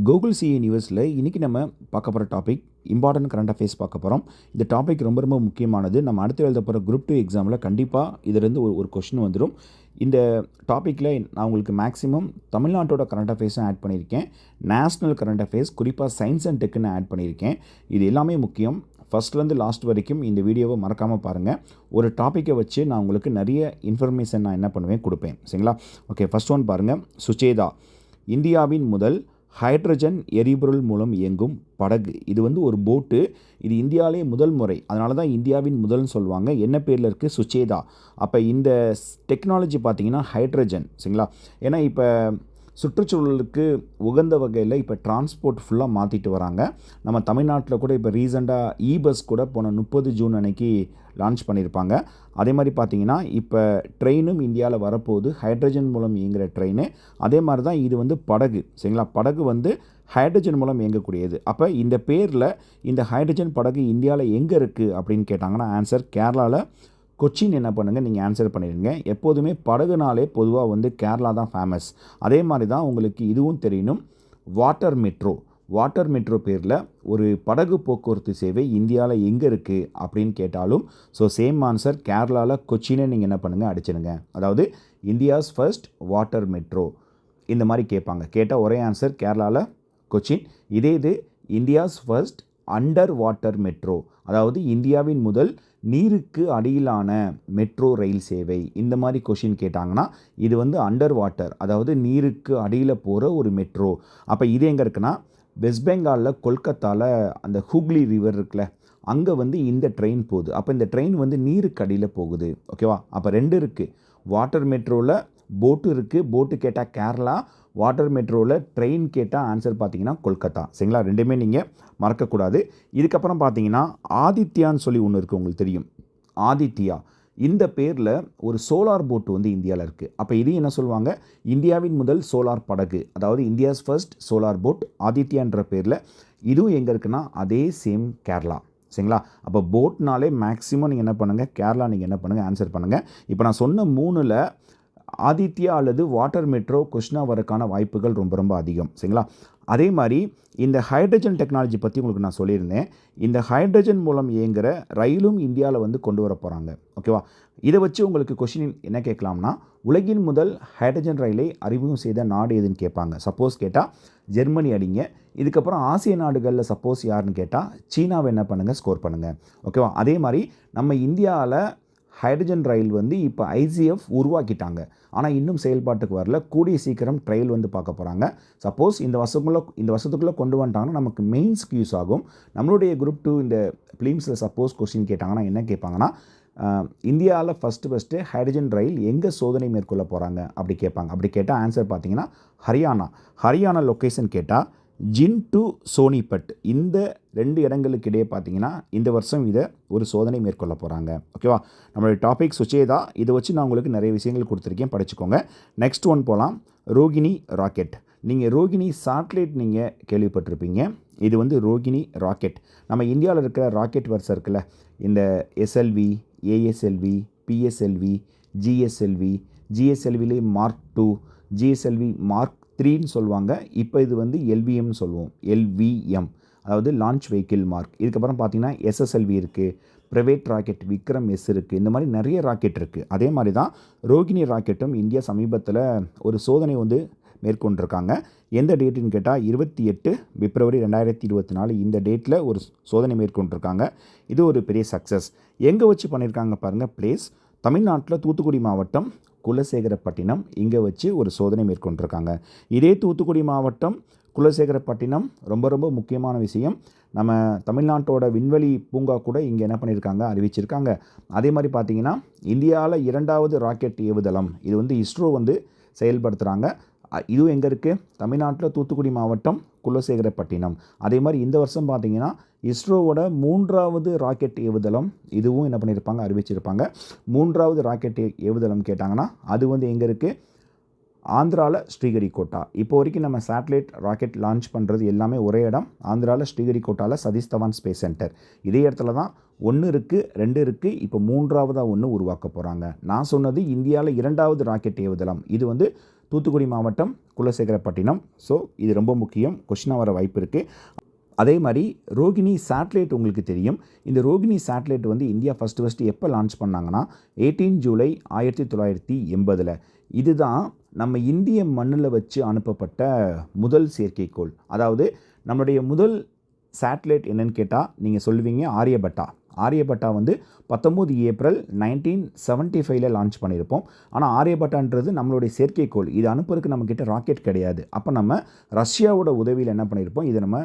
Google CA நியூஸில் இன்றைக்கி நம்ம பார்க்க போகிற டாபிக் இம்பார்ட்டன்ட் கரண்ட் அஃபேர்ஸ் பார்க்க போகிறோம். இந்த டாபிக் ரொம்ப ரொம்ப முக்கியமானது. நம்ம அடுத்து எழுத போகிற குரூப் 2 எக்ஸாமில் கண்டிப்பாக இதிலிருந்து ஒரு கொஷின் வந்துடும். இந்த டாப்பிக்கில் நான் உங்களுக்கு மேக்ஸிமம் தமிழ்நாட்டோட கரண்ட் அஃபேர்ஸும் ஆட் பண்ணியிருக்கேன், நேஷ்னல் கரண்ட் அஃபேர்ஸ் குறிப்பாக சயின்ஸ் அண்ட் டெக்குன்னு ஆட் பண்ணியிருக்கேன். இது எல்லாமே முக்கியம். ஃபஸ்ட்லேருந்து லாஸ்ட் வரைக்கும் இந்த வீடியோவை மறக்காமல் பாருங்கள். ஒரு டாப்பிக்கை வச்சு நான் உங்களுக்கு நிறைய இன்ஃபர்மேஷன் நான் என்ன பண்ணுவேன் கொடுப்பேன். சரிங்களா? ஓகே, ஃபஸ்ட் ஒன் பாருங்கள். சுச்சேதா இந்தியாவின் முதல் ஹைட்ரஜன் எரிபொருள் மூலம் இயங்கும் படகு. இது ஒரு போட்டு. இது இந்தியாவிலே முதல் முறை. அதனால தான் இந்தியாவின் முதல்னு சொல்லுவாங்க. என்ன பேரில் இருக்குது? சுச்சேதா. அப்போ இந்த டெக்னாலஜி பார்த்திங்கன்னா ஹைட்ரஜன். சரிங்களா? ஏன்னா இப்போ சுற்றுச்சூழலுக்கு உகந்த வகையில் இப்போ டிரான்ஸ்போர்ட் ஃபுல்லாக மாற்றிட்டு வராங்க. நம்ம தமிழ்நாட்டில் கூட இப்போ ரீசெண்டாக பஸ் கூட போன 30 ஜூன் அன்னைக்கு லான்ச் பண்ணியிருப்பாங்க. அதே மாதிரி பார்த்திங்கன்னா இப்போ ட்ரெயினும் இந்தியாவில் வரப்போகுது, ஹைட்ரஜன் மூலம் இயங்குகிற ட்ரெயின். அதே மாதிரி தான் இது படகு. சரிங்களா? படகு ஹைட்ரஜன் மூலம் இயங்கக்கூடியது. அப்போ இந்த பேரில் இந்த ஹைட்ரஜன் படகு இந்தியாவில் எங்கே இருக்குது அப்படின்னு கேட்டாங்கன்னா ஆன்சர் கேரளாவில் கொச்சின். என்ன பண்ணுங்கள், நீங்கள் ஆன்சர் பண்ணிடுங்க. எப்போதுமே படகுனாலே பொதுவாக கேரளா தான் ஃபேமஸ். அதே மாதிரி தான் உங்களுக்கு இதுவும் தெரியணும். வாட்டர் மெட்ரோ பேரில் ஒரு படகு போக்குவரத்து சேவை இந்தியாவில் எங்கே இருக்குது அப்படின்னு கேட்டாலும் சேம் ஆன்சர் கேரளாவில் கொச்சினை நீங்கள் என்ன பண்ணுங்கள், அடிச்சிடுங்க. அதாவது இந்தியாஸ் ஃபர்ஸ்ட் வாட்டர் மெட்ரோ இந்த மாதிரி கேட்பாங்க. கேட்டால் ஒரே ஆன்சர் கேரளாவில் கொச்சின். இது India's first under water metro, அதாவது இந்தியாவின் முதல் நீருக்கு அடியிலான மெட்ரோ ரயில் சேவை. இந்த மாதிரி கொஷின் கேட்டாங்கன்னா இது அண்டர் வாட்டர், அதாவது நீருக்கு அடியில் போகிற ஒரு மெட்ரோ. அப்போ இது எங்கே இருக்குன்னா வெஸ்ட் பெங்காலில் கொல்கத்தாவில் அந்த ஹூக்ளி ரிவர் இருக்குல்ல, அங்கே இந்த ட்ரெயின் போகுது. அப்போ இந்த ட்ரெயின் நீருக்கு அடியில் போகுது. ஓகேவா? அப்போ 2 இருக்குது. வாட்டர் மெட்ரோவில் போட்டு இருக்குது. போட்டு கேட்டால் கேரளா, வாட்டர் மெட்ரோவில் ட்ரெயின் கேட்டால் ஆன்சர் பார்த்தீங்கன்னா கொல்கத்தா. சரிங்களா? ரெண்டுமே நீங்கள் மறக்கக்கூடாது. இதுக்கப்புறம் பார்த்தீங்கன்னா ஆதித்யான்னு சொல்லி ஒன்று இருக்குது, உங்களுக்கு தெரியும். ஆதித்யா இந்த பேரில் ஒரு சோலார் போட்டு இந்தியாவில் இருக்குது. அப்போ இது என்ன சொல்லுவாங்க? இந்தியாவின் முதல் சோலார் படகு, அதாவது இந்தியாஸ் ஃபர்ஸ்ட் சோலார் போட் ஆதித்யான்ற பேரில். இதுவும் எங்கே இருக்குன்னா அதே சேம் கேரளா. சரிங்களா? அப்போ போட்னாலே மேக்ஸிமம் நீங்கள் என்ன பண்ணுங்கள், கேரளா நீங்கள் என்ன பண்ணுங்கள், ஆன்சர் பண்ணுங்கள். இப்போ நான் சொன்ன 3ல் ஆதித்யா அல்லது வாட்டர் மெட்ரோ கொஸ்டினாக வரக்கான வாய்ப்புகள் ரொம்ப ரொம்ப அதிகம். சரிங்களா? அதே மாதிரி இந்த ஹைட்ரஜன் டெக்னாலஜி பற்றி உங்களுக்கு நான் சொல்லியிருந்தேன். இந்த ஹைட்ரஜன் மூலம் இயங்குகிற ரயிலும் இந்தியாவில் கொண்டு வர போகிறாங்க. ஓகேவா? இதை வச்சு உங்களுக்கு கொஸ்டின் என்ன கேட்கலாம்னா, உலகின் முதல் ஹைட்ரஜன் ரயிலை அறிமுகம் செய்த நாடு எதுன்னு கேட்பாங்க. சப்போஸ் கேட்டால் ஜெர்மனி அடிங்க. இதுக்கப்புறம் ஆசிய நாடுகளில் சப்போஸ் யாருன்னு கேட்டால் சீனாவை என்ன பண்ணுங்கள், ஸ்கோர் பண்ணுங்கள். ஓகேவா? அதே மாதிரி நம்ம இந்தியாவில் ஹைட்ரஜன் ரயில் இப்போ ஐசிஎஃப் உருவாக்கிட்டாங்க. ஆனால் இன்னும் செயல்பாட்டுக்கு வரல. கூடிய சீக்கிரம் ட்ரையல் பார்க்க போகிறாங்க. சப்போஸ் இந்த வருஷத்துக்குள்ளே கொண்டு வந்துட்டாங்கன்னா நமக்கு மெயின்ஸ்க்கு யூஸ் ஆகும். நம்மளுடைய குரூப் 2 இந்த ஃபிலிம்ஸில் சப்போஸ் கொஸ்டின் கேட்டாங்கன்னா என்ன கேட்பாங்கன்னா, இந்தியாவில் ஃபஸ்ட்டு ஹைட்ரஜன் ரயில் எங்கே சோதனை மேற்கொள்ள போகிறாங்க அப்படி கேட்பாங்க. அப்படி கேட்டால் ஆன்சர் பார்த்தீங்கன்னா ஹரியானா லொக்கேஷன் கேட்டால் ஜின் டு சோனிபட் இந்த 2 இடங்களுக்கு இடையே பார்த்தீங்கன்னா இந்த வருஷம் இதை ஒரு சோதனை மேற்கொள்ள போகிறாங்க. ஓகேவா? நம்மளுடைய டாபிக் சுச்சேதா. இதை வச்சு நான் உங்களுக்கு நிறைய விஷயங்கள் கொடுத்துருக்கேன், படிச்சுக்கோங்க. நெக்ஸ்ட் ஒன் போகலாம். ரோகிணி ராக்கெட். நீங்கள் ரோகிணி சேட்டலைட் நீங்கள் கேள்விப்பட்டிருப்பீங்க. இது ரோகிணி ராக்கெட். நம்ம இந்தியாவில் இருக்கிற ராக்கெட் வரிசை இருக்குல்ல, இந்த எஸ்எல்வி, ஏஎஸ்எல்வி, பிஎஸ்எல்வி, ஜிஎஸ்எல்வி, ஜிஎஸ்எல்விலே மார்க் 2, ஜிஎஸ்எல்வி மார்க் 3ன்னு சொல்லுவாங்க. இப்போ இது எல்விஎம்னு சொல்லுவோம். எல்விஎம் அதாவது லான்ச் வெஹிக்கிள் மார்க். இதுக்கப்புறம் பார்த்தீங்கன்னா எஸ்எஸ்எல்வி இருக்குது, ப்ரைவேட் ராக்கெட் விக்ரம் எஸ் இருக்குது. இந்த மாதிரி நிறைய ராக்கெட் இருக்குது. அதே மாதிரி தான் ரோகிணி ராக்கெட்டும் இந்தியா சமீபத்தில் ஒரு சோதனை மேற்கொண்டிருக்காங்க. எந்த டேட்டுன்னு கேட்டால் 28 பிப்ரவரி 2024 இந்த டேட்டில் ஒரு சோதனை மேற்கொண்டிருக்காங்க. இது ஒரு பெரிய சக்ஸஸ். எங்கே வச்சு பண்ணியிருக்காங்க பாருங்கள். பிளேஸ் தமிழ்நாட்டில் தூத்துக்குடி மாவட்டம் குலசேகரப்பட்டினம். இங்கே வச்சு ஒரு சோதனை மேற்கொண்டிருக்காங்க. இதே தூத்துக்குடி மாவட்டம் குலசேகரப்பட்டினம் ரொம்ப ரொம்ப முக்கியமான விஷயம். நம்ம தமிழ்நாட்டோட விண்வெளி பூங்கா கூட இங்கே என்ன பண்ணியிருக்காங்க, அறிவிச்சிருக்காங்க. அதே மாதிரி பார்த்திங்கன்னா இந்தியாவில் 2வது ராக்கெட் ஏவுதளம் இது இஸ்ரோ செயல்படுத்துகிறாங்க. இதுவும் எங்கே இருக்குது? தமிழ்நாட்டில் தூத்துக்குடி மாவட்டம் குலசேகரப்பட்டினம். அதே மாதிரி இந்த வருஷம் பார்த்திங்கன்னா இஸ்ரோவோட 3வது ராக்கெட் ஏவுதளம் இதுவும் என்ன பண்ணியிருப்பாங்க, அறிவிச்சிருப்பாங்க. 3வது ராக்கெட் ஏவுதளம் கேட்டாங்கன்னா அது எங்கே இருக்குது? ஆந்திராவில் ஸ்ரீஹரிகோட்டா. இப்போ வரைக்கும் நம்ம சேட்டலைட் ராக்கெட் லான்ச் பண்ணுறது எல்லாமே ஒரே இடம். ஆந்திராவில் ஸ்ரீஹரிகோட்டாவில் சதீஷ் தவான் ஸ்பேஸ் சென்டர். இதே இடத்துல தான் 1 இருக்குது, 2 இருக்குது. இப்போ 3வதாக ஒன்று உருவாக்க போகிறாங்க. நான் சொன்னது இந்தியாவில் 2வது ராக்கெட் ஏவுதளம். இது தூத்துக்குடி மாவட்டம் குலசேகரப்பட்டினம். ஸோ இது ரொம்ப முக்கியம், கொஷினாக வர வாய்ப்பு இருக்குது. அதே மாதிரி ரோகிணி சேட்டலைட் உங்களுக்கு தெரியும். இந்த ரோகிணி சேட்டலைட் வந்து இந்தியா ஃபஸ்ட்டு எப்போ லான்ச் பண்ணாங்கன்னா 18 ஜூலை 1980. இதுதான் நம்ம இந்திய மண்ணில் வச்சு அனுப்பப்பட்ட முதல் செயற்கைக்கோள். அதாவது நம்மளுடைய முதல் சேட்டலைட் என்னன்னு கேட்டால் நீங்கள் சொல்லுவீங்க ஆரியபட்டா. ஆரியபட்டா வந்து 19 ஏப்ரல் 1975 லான்ச் பண்ணியிருப்போம். ஆனால் ஆரியபட்டான்றது நம்மளுடைய செயற்கைக்கோள். இது அனுப்புறதுக்கு நம்மக்கிட்ட ராக்கெட் கிடையாது. அப்போ நம்ம ரஷ்யாவோட உதவியில் என்ன பண்ணியிருப்போம், இதை நம்ம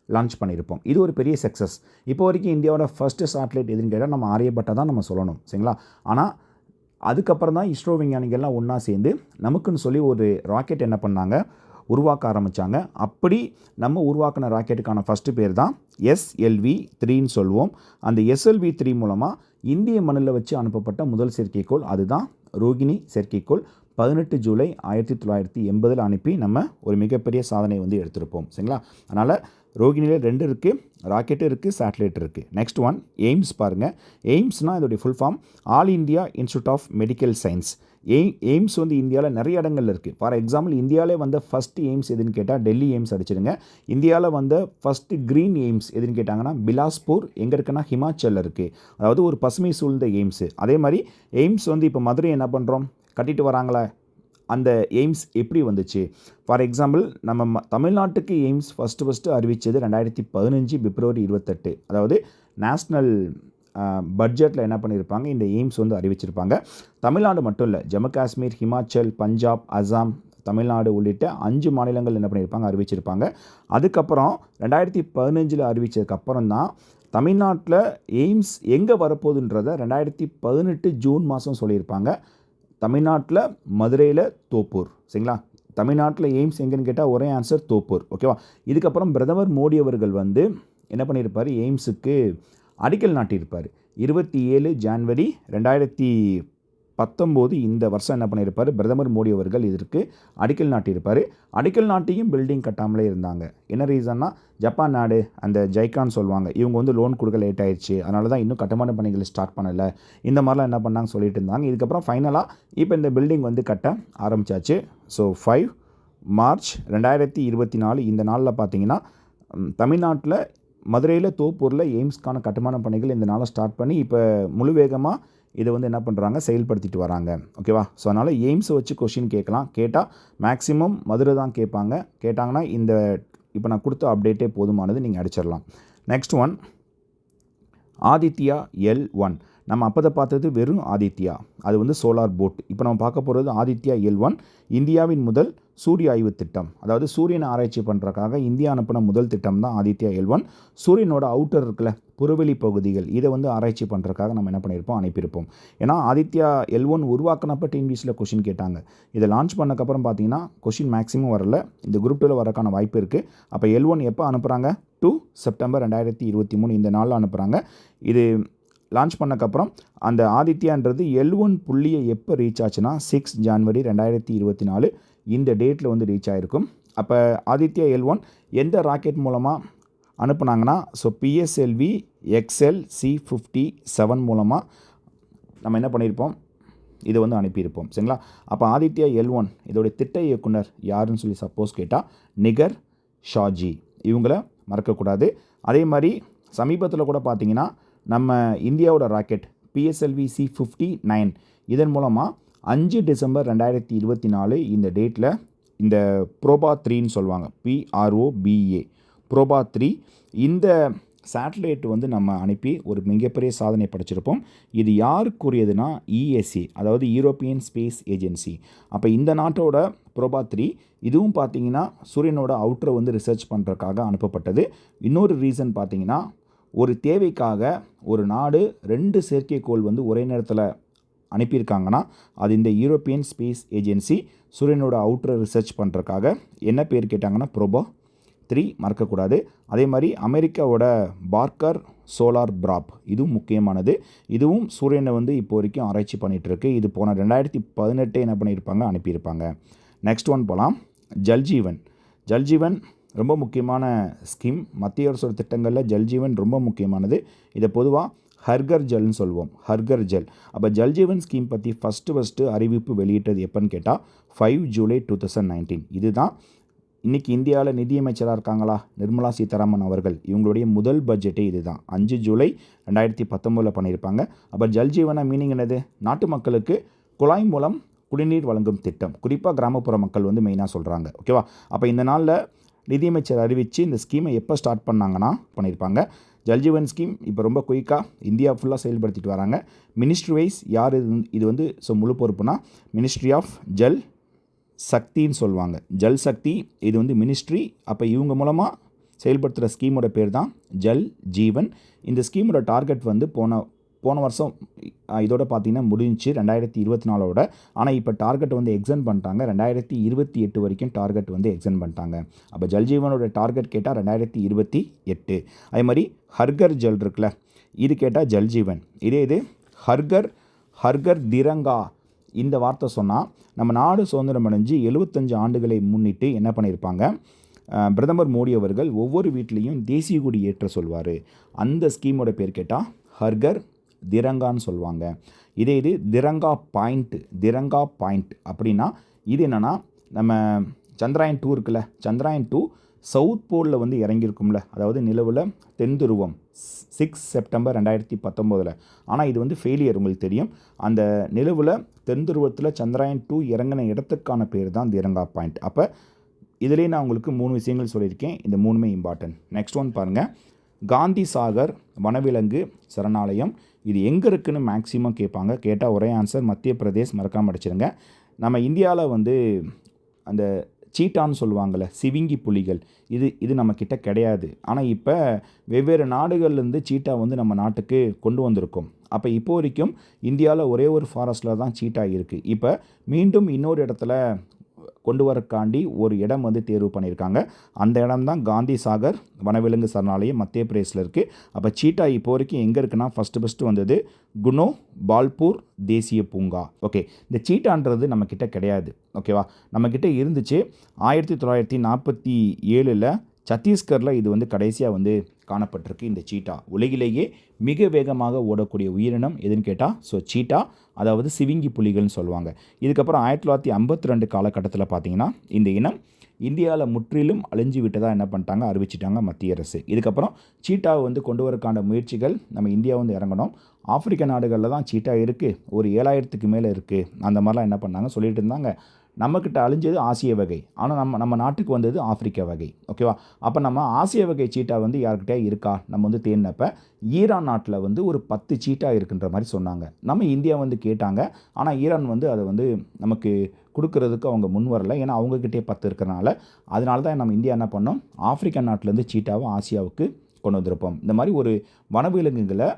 லான்ச் பண்ணியிருப்போம். இது ஒரு பெரிய சக்ஸஸ். இப்போ வரைக்கும் இந்தியாவோட ஃபஸ்ட்டு சேட்டலைட் எதுன்னு கேட்டால் நம்ம ஆரியபட்டா தான் நம்ம சொல்லணும், சரிங்களா? ஆனால் அதுக்கப்புறம் தான் இஸ்ரோ விஞ்ஞானிகள்லாம் ஒன்றா சேர்ந்து நமக்குன்னு சொல்லி ஒரு ராக்கெட் என்ன பண்ணாங்க, உருவாக்க ஆரம்பித்தாங்க. அப்படி நம்ம உருவாக்கின ராக்கெட்டுக்கான ஃபஸ்ட்டு பேர் தான் SLV-3ன்னு சொல்லுவோம். அந்த SLV-3 மூலமாக இந்திய மண்ணில் வச்சு அனுப்பப்பட்ட முதல் செயற்கைக்கோள் அதுதான் ரோகிணி செயற்கைக்கோள். 18 ஜூலை 1980 அனுப்பி நம்ம ஒரு மிகப்பெரிய சாதனை வந்து எடுத்திருப்போம், சரிங்களா? அதனால் ரோகிணியில் 2 இருக்குது, ராக்கெட்டு இருக்குது, சேட்டலைட் இருக்குது. நெக்ஸ்ட் ஒன் எய்ம்ஸ் பாருங்கள். எய்ம்ஸ்னால் இதோடைய full form All India Institute of Medical Science. AIIMS வந்து இந்தியாவில் நிறைய இடங்கள்ல இருக்குது. ஃபார் எக்ஸாம்பிள் இந்தியாவிலே வந்த ஃபஸ்ட்டு எய்ம்ஸ் எதுன்னு கேட்டால் டெல்லி எய்ம்ஸ் அடிச்சிடுங்க. இந்தியாவில் வந்த ஃபஸ்ட்டு க்ரீன் எய்ம்ஸ் எதுன்னு கேட்டாங்கன்னா பிலாஸ்பூர் எங்கே இருக்குன்னா ஹிமாச்சலில் இருக்குது. அதாவது ஒரு பசுமை சூழ்ந்த எய்ம்ஸு. அதே மாதிரி எய்ம்ஸ் வந்து இப்போ மதுரை என்ன பண்ணுறோம், கட்டிட்டு வராங்களா, அந்த எய்ம்ஸ் எப்படி வந்துச்சு? ஃபார் எக்ஸாம்பிள் நம்ம தமிழ்நாட்டுக்கு எய்ம்ஸ் ஃபஸ்ட்டு அறிவித்தது 2015 பிப்ரவரி 28. அதாவது நேஷ்னல் பட்ஜெட்டில் என்ன பண்ணியிருப்பாங்க, இந்த எய்ம்ஸ் வந்து அறிவிச்சிருப்பாங்க. தமிழ்நாடு மட்டும் இல்லை, ஜம்மு காஷ்மீர், ஹிமாச்சல், பஞ்சாப், அசாம், தமிழ்நாடு உள்ளிட்ட 5 மாநிலங்கள் என்ன பண்ணியிருப்பாங்க, அறிவிச்சிருப்பாங்க. அதுக்கப்புறம் 2015 அறிவித்ததுக்கப்புறம் தான் தமிழ்நாட்டில் எய்ம்ஸ் எங்கே வரப்போகுதுன்றதை 2018 ஜூன் மாதம் சொல்லியிருப்பாங்க. தமிழ்நாட்டில் மதுரையில் தோப்பூர், சரிங்களா? தமிழ்நாட்டில் எய்ம்ஸ் எங்கேன்னு கேட்டால் ஒரே ஆன்சர் தோப்பூர், ஓகேவா? இதுக்கப்புறம் பிரதமர் மோடி அவர்கள் வந்து என்ன பண்ணியிருப்பார், எய்ம்ஸுக்கு அடிக்கல் நாட்டியிருப்பார். 27 ஜனவரி 2019 இந்த வருஷம் என்ன பண்ணியிருப்பார், பிரதமர் மோடி அவர்கள் இதற்கு அடிக்கல் நாட்டியிருப்பார். அடிக்கல் நாட்டியும் பில்டிங் கட்டாமலே இருந்தாங்க. என்ன ரீசன்னா, ஜப்பான் நாடு அந்த ஜைக்கான்னு சொல்லுவாங்க, இவங்க வந்து லோன் கொடுக்க லேட் ஆயிடுச்சு, அதனால தான் இன்னும் கட்டுமான பணிகளை ஸ்டார்ட் பண்ணலை, இந்த மாதிரிலாம் என்ன பண்ணாங்க சொல்லிட்டு இருந்தாங்க. இதுக்கப்புறம் ஃபைனலாக இப்போ இந்த பில்டிங் வந்து கட்ட ஆரம்பித்தாச்சு. ஸோ 5 மார்ச் 2024 இந்த நாளில் பார்த்தீங்கன்னா தமிழ்நாட்டில் மதுரையில் தோப்பூரில் எய்ம்ஸ்க்கான கட்டுமான பணிகள் இந்த நாளை ஸ்டார்ட் பண்ணி இப்போ முழு வேகமாக இதை வந்து என்ன பண்ணுறாங்க, செயல்படுத்திட்டு வராங்க, ஓகேவா? ஸோ அதனால் எய்ம்ஸை வச்சு கொஷின் கேட்கலாம். கேட்டால் மேக்ஸிமம் மதுரை தான் கேட்பாங்க. கேட்டாங்கன்னா இந்த இப்போ நான் கொடுத்த அப்டேட்டே போதுமானது, நீங்கள் அடிச்சிடலாம். Next one Aditya L1. நம்ம அப்போதை பார்த்தது வெறும் ஆதித்யா, அது வந்து சோலார் போட். இப்போ நம்ம பார்க்க போகிறது ஆதித்யா L1, இந்தியாவின் முதல் சூரிய ஆய்வு திட்டம். அதாவது சூரியனை ஆராய்ச்சி பண்ணுறதுக்காக இந்தியா அனுப்பின முதல் திட்டம் தான் ஆதித்யா L1. சூரியனோட அவுட்டர் இருக்குல்ல, புறவெளி பகுதிகள், இதை வந்து ஆராய்ச்சி பண்ணுறதுக்காக நம்ம என்ன பண்ணியிருப்போம், அனுப்பியிருப்போம். ஏன்னா ஆதித்யா L1 உருவாக்கினப்ப டிஎன்பிஎஸ்சியில் கொஷின் கேட்டாங்க. இதை லான்ச் பண்ணக்கப்புறம் பார்த்தீங்கன்னா கொஷின் மேக்ஸிமம் வரல, இந்த குரூப் 2ல் வரக்கான வாய்ப்பு இருக்குது. அப்போ L1 எப்போ அனுப்புகிறாங்க, 2 செப்டம்பர் 2023 இந்த நாளில் அனுப்புகிறாங்க. இது லான்ச் பண்ணக்கப்புறம் அந்த ஆதித்யான்றது L1 புள்ளியை எப்போ ரீச் ஆச்சுன்னா 6 ஜனவரி 2024 இந்த டேட்டில் வந்து ரீச் ஆகிருக்கும். அப்போ ஆதித்யா L1 எந்த ராக்கெட் மூலமாக அனுப்புனாங்கன்னா, ஸோ PSLV XLC-57 மூலமாக நம்ம என்ன பண்ணியிருப்போம், இதை வந்து அனுப்பியிருப்போம், சரிங்களா? அப்போ ஆதித்யா L1 இதோடைய திட்ட இயக்குனர் யாருன்னு சொல்லி சப்போஸ் கேட்டால் நிகர் ஷாஜி, இவங்கள மறக்கக்கூடாது. அதே மாதிரி சமீபத்தில் கூட பார்த்தீங்கன்னா நம்ம இந்தியாவோட ராக்கெட் PSLV C-59 இதன் மூலமாக 5 டிசம்பர் 2024 இந்த டேட்டில் இந்த ப்ரோபா 3ன்னு சொல்லுவாங்க, PROBA ப்ரோபா 3 இந்த சேட்டலைட் வந்து நம்ம அனுப்பி ஒரு மிகப்பெரிய சாதனை படைச்சிருப்போம். இது யாருக்குரியதுன்னா ESA, அதாவது யூரோப்பியன் ஸ்பேஸ் ஏஜென்சி. அப்போ இந்த நாட்டோட ப்ரோபா 3 இதுவும் பார்த்தீங்கன்னா சூரியனோட அவுட்டரை வந்து ரிசர்ச் பண்ணுறதுக்காக அனுப்பப்பட்டது. இன்னொரு ரீசன் பார்த்தீங்கன்னா, ஒரு தேவைக்காக ஒரு நாடு 2 செயற்கைக்கோள் வந்து ஒரே நேரத்தில் அனுப்பியிருக்காங்கன்னா அது இந்த யூரோப்பியன் ஸ்பேஸ் ஏஜென்சி சூரியனோட அவுட்டரை ரிசர்ச் பண்ணுறதுக்காக என்ன பேர் கேட்டாங்கன்னா ப்ரோபா 3 மறக்கக்கூடாது. அதே மாதிரி அமெரிக்காவோட பார்க்கர் சோலார் பிராப் இதுவும் முக்கியமானது. இதுவும் சூரியனை வந்து இப்போ வரைக்கும் ஆராய்ச்சி பண்ணிகிட்ருக்கு. இது போன 2018 என்ன பண்ணியிருப்பாங்க, அனுப்பியிருப்பாங்க. நெக்ஸ்ட் ஒன் போகலாம், ஜல்ஜீவன். ஜல்ஜீவன் ரொம்ப முக்கியமான ஸ்கீம். மத்திய அரசோட திட்டங்களில் ஜல்ஜீவன் ரொம்ப முக்கியமானது. இதை பொதுவாக ஹர்கர் ஜல்னு சொல்லுவோம், ஹர்கர் ஜல். அப்போ ஜல்ஜீவன் ஸ்கீம் பற்றி ஃபஸ்ட்டு அறிவிப்பு வெளியிட்டது எப்போன்னு கேட்டால் 5 ஜூலை 2019. இதுதான் இன்றைக்கி இந்தியாவில் நிதியமைச்சராக இருக்காங்களா நிர்மலா சீதாராமன் அவர்கள், இவங்களுடைய முதல் பட்ஜெட்டே இதுதான். 5 ஜூலை 2019 பண்ணியிருப்பாங்க. அப்போ ஜல்ஜீவன மீனிங் என்னது? நாட்டு மக்களுக்கு குழாய் மூலம் குடிநீர் வழங்கும் திட்டம். குறிப்பாக கிராமப்புற மக்கள் வந்து மெயினாக சொல்கிறாங்க. ஓகேவா? அப்போ இந்த நாளில் நிதியமைச்சர் அறிவித்து இந்த ஸ்கீமை எப்போ ஸ்டார்ட் பண்ணாங்கன்னா பண்ணியிருப்பாங்க. ஜல்ஜீவன் ஸ்கீம் இப்போ ரொம்ப குயிக்காக இந்தியா ஃபுல்லாக செயல்படுத்திட்டு வராங்க. மினிஸ்ட்ரி வைஸ் யார் இது வந்து முழு பொறுப்புனா மினிஸ்ட்ரி ஆஃப் ஜல் சக்தின்னு சொல்லுவாங்க. ஜல் சக்தி இது வந்து மினிஸ்ட்ரி. அப்போ இவங்க மூலமாக செயல்படுத்துகிற ஸ்கீமோட பேர் தான் ஜல் ஜீவன். இந்த ஸ்கீமோட டார்கெட் வந்து போன வருஷம் இதோட பார்த்திங்கன்னா முடிஞ்சு 2024. ஆனால் இப்போ டார்கெட் வந்து எக்ஸ்டெண்ட் பண்ணிட்டாங்க. 2028 வரைக்கும் டார்கெட் வந்து எக்ஸ்டெண்ட் பண்ணிட்டாங்க. அப்போ ஜல்ஜீவனோட டார்கெட் கேட்டால் 2028. அதே மாதிரி ஹர்கர் ஜல் இருக்குல்ல, இது கேட்டால் ஜல்ஜீவன். இது ஹர்கர் திரங்கா இந்த வார்த்தை சொன்னால் நம்ம நாடு சுதந்திரம் அடைஞ்சு 75 ஆண்டுகளை முன்னிட்டு என்ன பண்ணியிருப்பாங்க, பிரதமர் மோடி அவர்கள் ஒவ்வொரு வீட்லேயும் தேசிய கொடி ஏற்ற சொல்வார். அந்த ஸ்கீமோட பேர் கேட்டால் ஹர்கர் திரங்கான்னு சொல்லுவாங்க. இது திரங்கா பாயிண்ட் அப்படின்னா இது என்னென்னா நம்ம சந்திராயன் 2 இருக்குல்ல, சந்திராயன் 2 சவுத் போலில் வந்து இறங்கியிருக்கும்ல, அதாவது நிலவில் தென் துருவம் 6 செப்டம்பர் 2019. ஆனால் இது வந்து ஃபெயிலியர். உங்களுக்கு தெரியும், அந்த நிலவில் தென் துருவத்தில் சந்திராயன் 2 இறங்கின இடத்துக்கான பேர் தான் திரங்கா பாயிண்ட். அப்போ இதிலே நான் உங்களுக்கு 3 விஷயங்கள் சொல்லியிருக்கேன். இந்த 3மே இம்பார்ட்டன்ட். நெக்ஸ்ட் ஒன் பாருங்கள், காந்தி சாகர் வனவிலங்கு சரணாலயம். இது எங்கே இருக்குதுன்னு மேக்ஸிமம் கேட்பாங்க. கேட்டால் ஒரே ஆன்சர் மத்திய பிரதேஷ். மறக்காமல் அடிச்சிருங்க. நம்ம இந்தியாவில் வந்து அந்த சீட்டான்னு சொல்லுவாங்கள்ல, சிவிங்கி புலிகள், இது நம்மக்கிட்ட கிடையாது. ஆனால் இப்போ வெவ்வேறு நாடுகள்லேருந்து சீட்டா வந்து நம்ம நாட்டுக்கு கொண்டு வந்திருக்கோம். அப்போ இப்போ வரைக்கும் இந்தியாவில் ஒரே ஒரு ஃபாரஸ்ட்டில் தான் சீட்டா இருக்குது. இப்போ மீண்டும் இன்னொரு இடத்துல கொண்டு வரக்காண்டி ஒரு இடம் வந்து தேர்வு பண்ணியிருக்காங்க. அந்த இடம் தான் காந்தி சாகர் வனவிலங்கு சரணாலயம், மத்திய பிரதேசில் இருக்குது. அப்போ சீட்டா இப்போ வரைக்கும் எங்கே இருக்குன்னா ஃபஸ்ட்டு வந்தது குனோ பால்பூர் தேசிய பூங்கா. ஓகே, இந்த சீட்டான்றது நம்மக்கிட்ட கிடையாது. ஓகேவா? நம்மக்கிட்ட இருந்துச்சு 1947 சத்தீஸ்கரில். இது வந்து கடைசியாக வந்து காணப்பட்டிருக்கு. இந்த சீட்டா உலகிலேயே மிக வேகமாக ஓடக்கூடிய உயிரினம் எதுன்னு கேட்டால் சீட்டா, அதாவது சிவிங்கி புலிகள்னு சொல்லுவாங்க. இதுக்கப்புறம் 1952 காலகட்டத்தில் பார்த்திங்கன்னா இந்த இனம் இந்தியாவில் முற்றிலும் அழிஞ்சு விட்டதாக என்ன பண்ணிட்டாங்க, அறிவிச்சிட்டாங்க மத்திய அரசு. இதுக்கப்புறம் சீட்டாவை வந்து கொண்டு வரக்கான முயற்சிகள் நம்ம இந்தியா வந்து இறங்கணும். ஆப்பிரிக்க நாடுகளில் தான் சீட்டா இருக்குது, ஒரு 7000க்கு மேலே இருக்குது. அந்த மாதிரிலாம் என்ன பண்ணாங்க சொல்லிட்டு இருந்தாங்க. நம்மக்கிட்ட அழிஞ்சது ஆசிய வகை, ஆனால் நம்ம நாட்டுக்கு வந்தது ஆப்பிரிக்க வகை. ஓகேவா? அப்போ நம்ம ஆசிய வகை சீட்டா வந்து யார்கிட்டே இருக்கா நம்ம வந்து தேடினப்ப ஈரான் நாட்டில் வந்து ஒரு 10 சீட்டா இருக்குன்ற மாதிரி சொன்னாங்க. நம்ம இந்தியா வந்து கேட்டாங்க. ஆனால் ஈரான் வந்து அதை வந்து நமக்கு கொடுக்கறதுக்கு அவங்க முன் வரல. ஏன்னா அவங்கக்கிட்டே 10 இருக்கிறனால. அதனால தான் நம்ம இந்தியா என்ன பண்ணோம், ஆப்பிரிக்கா நாட்டிலேருந்து சீட்டாவை ஆசியாவுக்கு கொண்டு வந்திருப்போம். இந்த மாதிரி ஒரு வனவிலங்குகளை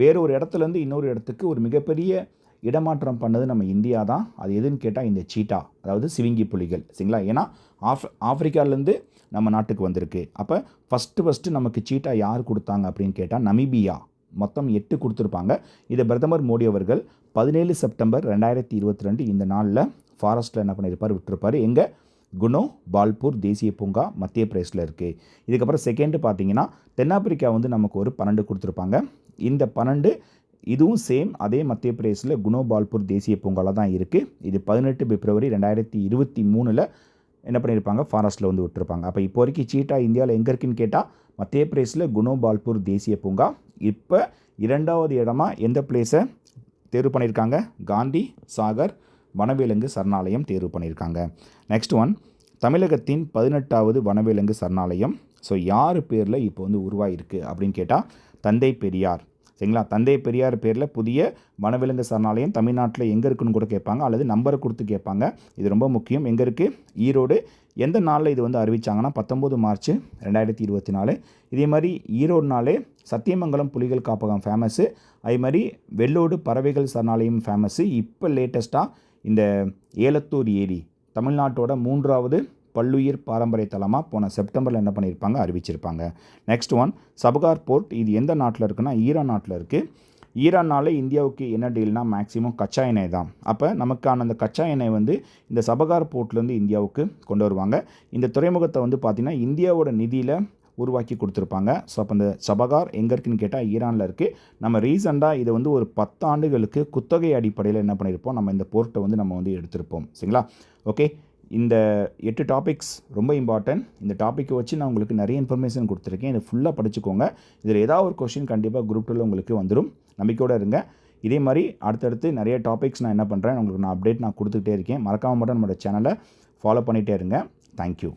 வேறு ஒரு இடத்துலேருந்து இன்னொரு இடத்துக்கு ஒரு மிகப்பெரிய இடமாற்றம் பண்ணது நம்ம இந்தியா தான். அது எதுன்னு கேட்டால் இந்த சீட்டா, அதாவது சிவிங்கி புலிகள். சரிங்களா? ஏன்னா ஆப்பிரிக்காவிலேருந்து நம்ம நாட்டுக்கு வந்திருக்கு. அப்போ ஃபஸ்ட்டு நமக்கு சீட்டா யார் கொடுத்தாங்க அப்படின்னு கேட்டால் நமீபியா. மொத்தம் 8 கொடுத்துருப்பாங்க. இதை பிரதமர் மோடி அவர்கள் 17 செப்டம்பர் 2022 இந்த நாளில் ஃபாரஸ்ட்டில் என்ன பண்ணியிருப்பார், விட்டுருப்பார். எங்கே? குனோ பால்பூர் தேசிய பூங்கா மத்திய பிரதேசில் இருக்குது. இதுக்கப்புறம் செகண்டு பார்த்தீங்கன்னா தென்னாப்பிரிக்கா வந்து நமக்கு ஒரு 12 கொடுத்துருப்பாங்க. இந்த 12 இதுவும் சேம் அதே மத்திய பிரதேசில் குனோ பால்பூர் தேசிய பூங்காவில் தான் இருக்குது. இது 18 பிப்ரவரி 2023 என்ன பண்ணியிருப்பாங்க, ஃபாரஸ்ட்டில் வந்து விட்டுருப்பாங்க. அப்போ இப்போ வரைக்கும் சீட்டா இந்தியாவில் எங்கே இருக்குன்னு கேட்டால் மத்திய பிரதேசில் குனோ பால்பூர் தேசிய பூங்கா. இப்போ 2வது இடமா எந்த பிளேஸை தேர்வு பண்ணியிருக்காங்க, காந்தி சாகர் வனவிலங்கு சரணாலயம் தேர்வு பண்ணியிருக்காங்க. நெக்ஸ்ட் ஒன், தமிழகத்தின் 18வது வனவிலங்கு சரணாலயம். ஸோ யார் பேரில் இப்போ வந்து உருவாகிருக்கு அப்படின்னு கேட்டால் தந்தை பெரியார். சரிங்களா? தந்தை பெரியார் பேரில் புதிய வனவிலங்கு சரணாலயம் தமிழ்நாட்டில் எங்கே இருக்குன்னு கூட கேட்பாங்க, அல்லது நம்பரை கொடுத்து கேட்பாங்க. இது ரொம்ப முக்கியம். எங்கே இருக்குது? ஈரோடு. எந்த நாளில் இது வந்து அறிவித்தாங்கன்னா 19 மார்ச் 2024. இதே மாதிரி ஈரோடுனாலே சத்தியமங்கலம் புலிகள் காப்பகம் ஃபேமஸ்ஸு. அதே மாதிரி வெள்ளோடு பறவைகள் சரணாலயம் ஃபேமஸ்ஸு. இப்போ லேட்டஸ்ட்டாக இந்த ஏலத்தூர் ஏரி தமிழ்நாட்டோட 3வது பல்லுயிர் பாரம்பரிய தலமாக போன செப்டம்பரில் என்ன பண்ணியிருப்பாங்க, அறிவிச்சிருப்பாங்க. Next one, Chabahar port. இது எந்த நாட்டில் இருக்குன்னா ஈரான் நாட்டில் இருக்குது. ஈரான்னாலே இந்தியாவுக்கு என்ன டீல்னா மேக்ஸிமம் கச்சா எண்ணெய் தான். அப்போ நமக்கான அந்த கச்சா எண்ணெய் வந்து இந்த சபகார் போர்ட்லேருந்து இந்தியாவுக்கு கொண்டு வருவாங்க. இந்த துறைமுகத்தை வந்து பார்த்திங்கன்னா இந்தியாவோட நிதியில் உருவாக்கி கொடுத்துருப்பாங்க. ஸோ அப்போ இந்த சபகார் எங்கே இருக்குதுன்னு கேட்டால் ஈரானில் இருக்குது. நம்ம ரீசெண்டாக இதை வந்து ஒரு 10 ஆண்டுகளுக்கு குத்தகை அடிப்படையில் என்ன பண்ணியிருப்போம், நம்ம இந்த போர்ட்டை வந்து நம்ம வந்து எடுத்திருப்போம். சரிங்களா? ஓகே, இந்த 8 டாபிக்ஸ் ரொம்ப இம்பார்ட்டன்ட். இந்த டாப்பிக்கை வச்சு நான் உங்களுக்கு நிறைய இன்ஃபர்மேஷன் கொடுத்துருக்கேன். இதை ஃபுல்லாக படிச்சுக்கோங்க. இதில் ஏதாவது ஒரு கொஷின் கண்டிப்பாக குரூப் 2ல உங்களுக்கு வந்துடும். நம்பிக்கையோடு இருங்க. இதே மாதிரி அடுத்தடுத்து நிறைய டாபிக்ஸ் நான் என்ன பண்ணுறேன் உங்களுக்கு நான் அப்டேட் நான் கொடுத்துக்கிட்டே இருக்கேன். மறக்காமல் மட்டும் நம்மளோட சேனலை ஃபாலோ பண்ணிகிட்டே இருங்க. தேங்க்யூ.